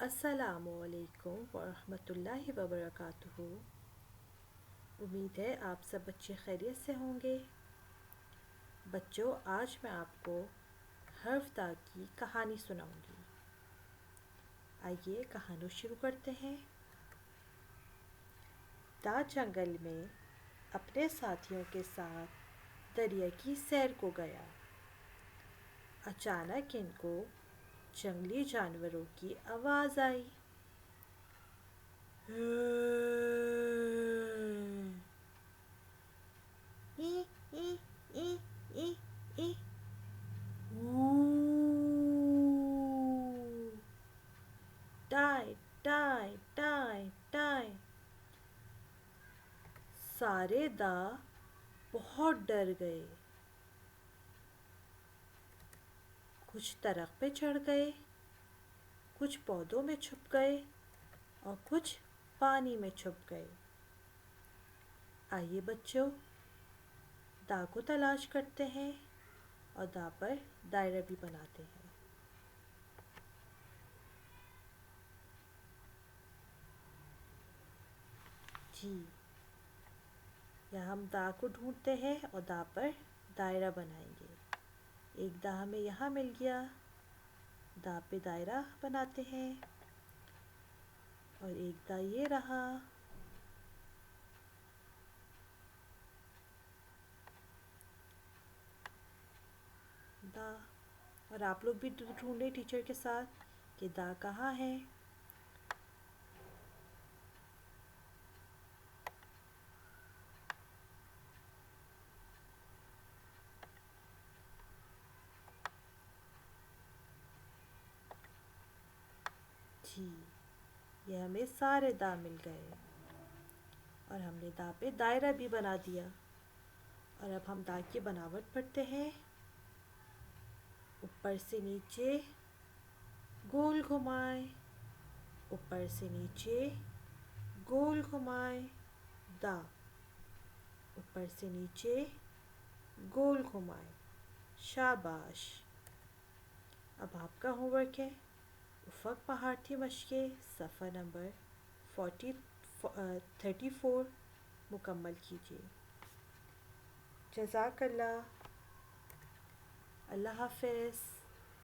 السلام علیکم ورحمۃ اللہ وبرکاتہ۔ امید ہے آپ سب بچے خیریت سے ہوں گے۔ بچوں، آج میں آپ کو حرف دا کی کہانی سناؤں گی۔ آئیے کہانی شروع کرتے ہیں۔ دا جنگل میں اپنے ساتھیوں کے ساتھ دریا کی سیر کو گیا۔ اچانک ان کو جنگلی جانوروں کی آواز آئی۔ ای ای ای ای ای ٹائے ٹائے ٹائے ٹائے۔ سارے دا بہت ڈر گئے۔ کچھ درخت پہ چڑھ گئے، کچھ پودوں میں چھپ گئے اور کچھ پانی میں چھپ گئے۔ آئیے بچوں، دا کو تلاش کرتے ہیں اور دا پر دائرہ بھی بناتے ہیں۔ جی، یہاں ہم دا کو ڈھونڈتے ہیں اور دا پر دائرہ بنائیں گے۔ ایک دا ہمیں یہاں مل گیا، دا پہ دائرہ بناتے ہیں، اور ایک دا یہ رہا۔ دا، اور آپ لوگ بھی ڈھونڈیں ٹیچر کے ساتھ کہ دا کہاں ہے۔ جی، یہ ہمیں سارے دا مل گئے اور ہم نے دا پہ دائرہ بھی بنا دیا۔ اور اب ہم دا کی بناوٹ پڑھتے ہیں۔ اوپر سے نیچے گول گھمائے، اوپر سے نیچے گول گھمائے دا، اوپر سے نیچے گول گھمائے۔ شاباش۔ اب آپ کا ہوم ورک ہے، افق پہاڑ مشقیں صفحہ نمبر 34 مکمل کیجیے۔ جزاک اللہ۔ اللہ حافظ۔